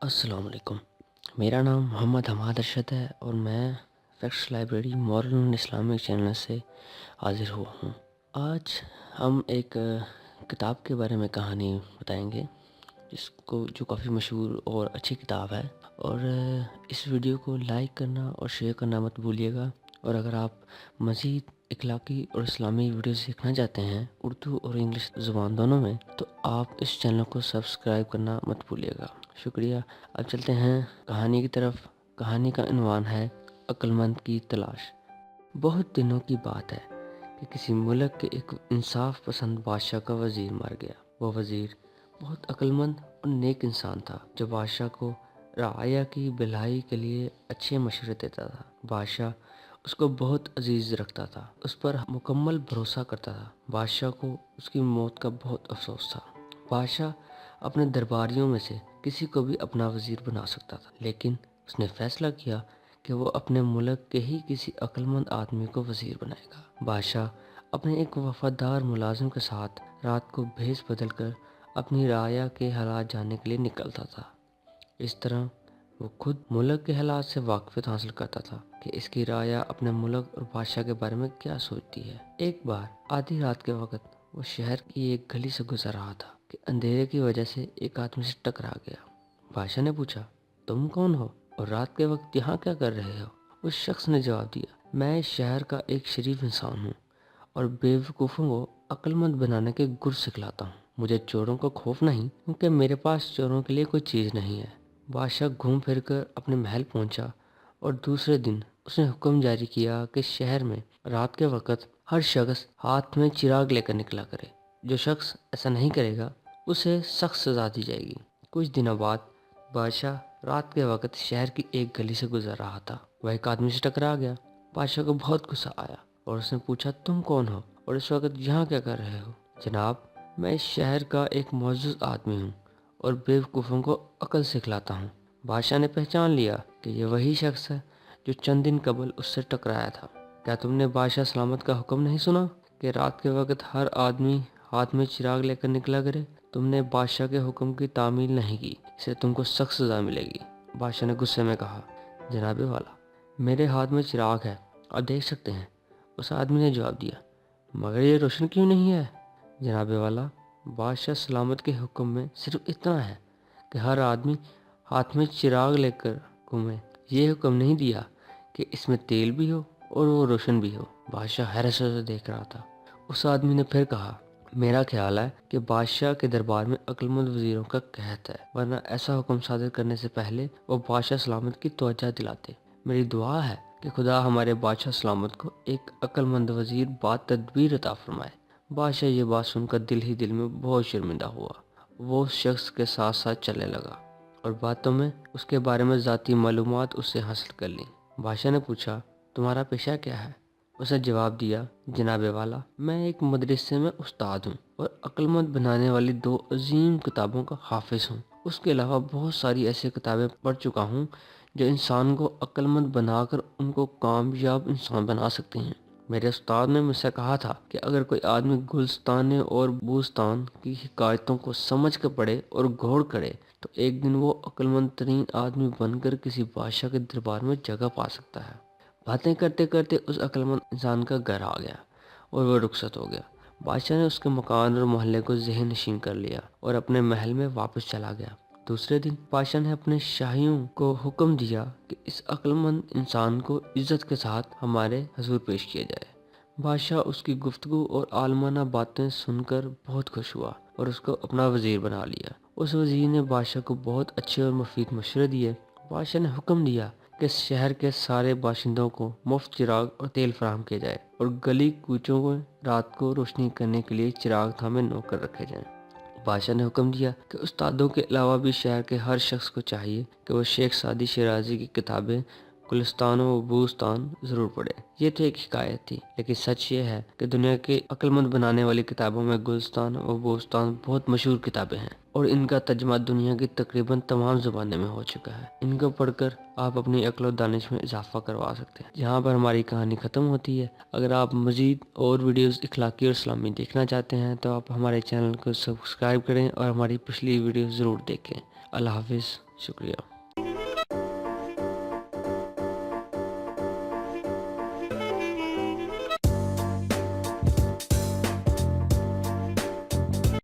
السلام علیکم۔ میرا نام محمد حماد ارشد ہے اور میں facts library modern Islamic channel سے حاضر ہوا ہوں۔ آج ہم ایک کتاب کے بارے میں کہانی بتائیں گے جو کافی مشہور اور اچھی کتاب ہے، اور اس ویڈیو کو لائک کرنا اور شیئر کرنا مت بھولیے گا، اور اگر آپ مزید اخلاقی اور اسلامی ویڈیو سیکھنا چاہتے ہیں اردو اور انگلش زبان دونوں میں، تو آپ اس چینل کو سبسکرائب کرنا مت بھولیے گا۔ شکریہ۔ اب چلتے ہیں کہانی کی طرف۔ کہانی کا عنوان ہے عقل مند کی تلاش۔ بہت دنوں کی بات ہے کہ کسی ملک کے ایک انصاف پسند بادشاہ کا وزیر مر گیا۔ وہ وزیر بہت عقل مند اور نیک انسان تھا، جو بادشاہ کو رعایا کی بھلائی کے لیے اچھے مشورے دیتا تھا۔ بادشاہ اس کو بہت عزیز رکھتا تھا، اس پر مکمل بھروسہ کرتا تھا۔ بادشاہ کو اس کی موت کا بہت افسوس تھا۔ بادشاہ اپنے درباریوں میں سے کسی کو بھی اپنا وزیر بنا سکتا تھا، لیکن اس نے فیصلہ کیا کہ وہ اپنے ملک کے ہی کسی عقل مند آدمی کو وزیر بنائے گا۔ بادشاہ اپنے ایک وفادار ملازم کے ساتھ رات کو بھیس بدل کر اپنی رعایا کے حالات جاننے کے لیے نکلتا تھا۔ اس طرح وہ خود ملک کے حالات سے واقفیت حاصل کرتا تھا کہ اس کی رعایا اپنے ملک اور بادشاہ کے بارے میں کیا سوچتی ہے۔ ایک بار آدھی رات کے وقت وہ شہر کی ایک گلی سے گزر رہا تھا کہ اندھیرے کی وجہ سے ایک آدمی سے ٹکرا گیا۔ بادشاہ نے پوچھا، تم کون ہو اور رات کے وقت یہاں کیا کر رہے ہو؟ اس شخص نے جواب دیا، میں اس شہر کا ایک شریف انسان ہوں اور بیوقوفوں کو عقل مند بنانے کے گر سکھلاتا ہوں۔ مجھے چوروں کا خوف نہیں، کیونکہ میرے پاس چوروں کے لیے کوئی چیز نہیں ہے۔ بادشاہ گھوم پھر کر اپنے محل پہنچا اور دوسرے دن اس نے حکم جاری کیا کہ شہر میں رات کے وقت ہر شخص ہاتھ میں چراغ لے کر نکلا کرے۔ جو شخص ایسا نہیں کرے گا اسے سخت سزا دی جائے گی۔ کچھ دنوں بعد بادشاہ رات کے وقت شہر کی ایک گلی سے گزر رہا تھا۔ وہ ایک آدمی سے ٹکرا گیا۔ بادشاہ کو بہت غصہ آیا اور اس نے پوچھا، تم کون ہو اور اس وقت یہاں کیا کر رہے ہو؟ جناب، میں اس شہر کا ایک معزز آدمی ہوں اور بیوقوفوں کو عقل سکھلاتا ہوں۔ بادشاہ نے پہچان لیا کہ یہ وہی شخص ہے جو چند دن قبل اس سے ٹکرایا تھا۔ کیا تم نے بادشاہ سلامت کا حکم نہیں سنا کہ رات کے وقت ہر آدمی ہاتھ میں چراغ لے کر نکلا کرے؟ تم نے بادشاہ کے حکم کی تعمیل نہیں کی، اس سے تم کو سخت سزا ملے گی۔ بادشاہ نے غصے میں کہا، جناب والا، میرے ہاتھ میں چراغ ہے، آپ دیکھ سکتے ہیں۔ اس آدمی نے جواب دیا، مگر یہ روشن کیوں نہیں ہے؟ جناب والا، بادشاہ سلامت کے حکم میں صرف اتنا ہے کہ ہر آدمی ہاتھ میں چراغ لے کر گھومے۔ یہ حکم نہیں دیا کہ اس میں تیل بھی ہو اور وہ روشن بھی ہو۔ بادشاہ حیرت سے دیکھ رہا تھا۔ اس آدمی نے پھر کہا، میرا خیال ہے کہ بادشاہ کے دربار میں عقل مند وزیروں کا قحط ہے، ورنہ ایسا حکم صادر کرنے سے پہلے وہ بادشاہ سلامت کی توجہ دلاتے۔ میری دعا ہے کہ خدا ہمارے بادشاہ سلامت کو ایک عقل مند وزیر با تدبیر عطا فرمائے۔ بادشاہ یہ بات سن کر دل ہی دل میں بہت شرمندہ ہوا۔ وہ اس شخص کے ساتھ ساتھ چلنے لگا اور باتوں میں اس کے بارے میں ذاتی معلومات اس سے حاصل کر لیں۔ بادشاہ نے پوچھا، تمہارا پیشہ کیا ہے؟ اس نے جواب دیا، جناب والا، میں ایک مدرسے میں استاد ہوں اور عقل مند بنانے والی 2 عظیم کتابوں کا حافظ ہوں۔ اس کے علاوہ بہت ساری ایسی کتابیں پڑھ چکا ہوں جو انسان کو عقل مند بنا کر ان کو کامیاب انسان بنا سکتے ہیں۔ میرے استاد نے مجھ سے کہا تھا کہ اگر کوئی آدمی گلستان اور بوستان کی حکایتوں کو سمجھ کر پڑھے اور غور کرے تو ایک دن وہ عقل مند ترین آدمی بن کر کسی بادشاہ کے دربار میں جگہ پا سکتا ہے۔ باتیں کرتے کرتے اس عقل مند انسان کا گھر آ گیا اور وہ رخصت ہو گیا۔ بادشاہ نے اس کے مکان اور محلے کو ذہن نشین کر لیا اور اپنے محل میں واپس چلا گیا۔ دوسرے دن بادشاہ نے اپنے شاہیوں کو حکم دیا کہ اس عقل مند انسان کو عزت کے ساتھ ہمارے حضور پیش کیا جائے۔ بادشاہ اس کی گفتگو اور عالمانہ باتیں سن کر بہت خوش ہوا اور اس کو اپنا وزیر بنا لیا۔ اس وزیر نے بادشاہ کو بہت اچھے اور مفید مشورے دیے۔ بادشاہ نے حکم دیا کہ شہر کے سارے باشندوں کو مفت چراغ اور تیل فراہم کیا جائے اور گلی کوچوں کو رات کو روشنی کرنے کے لیے چراغ تھامے نوکر رکھے جائیں۔ بادشاہ نے حکم دیا کہ استادوں کے علاوہ بھی شہر کے ہر شخص کو چاہیے کہ وہ شیخ سعدی شیرازی کی کتابیں گلستان و بوستان ضرور پڑھے۔ یہ تو ایک حکایت تھی، لیکن سچ یہ ہے کہ دنیا کی عقل مند بنانے والی کتابوں میں گلستان و بوستان بہت مشہور کتابیں ہیں اور ان کا ترجمہ دنیا کی تقریباً تمام زبانوں میں ہو چکا ہے۔ ان کو پڑھ کر آپ اپنی عقل و دانش میں اضافہ کروا سکتے ہیں۔ یہاں پر ہماری کہانی ختم ہوتی ہے۔ اگر آپ مزید اور ویڈیوز اخلاقی اور اسلامی دیکھنا چاہتے ہیں تو آپ ہمارے چینل کو سبسکرائب کریں اور ہماری پچھلی ویڈیو ضرور دیکھیں۔ اللہ حافظ۔ شکریہ.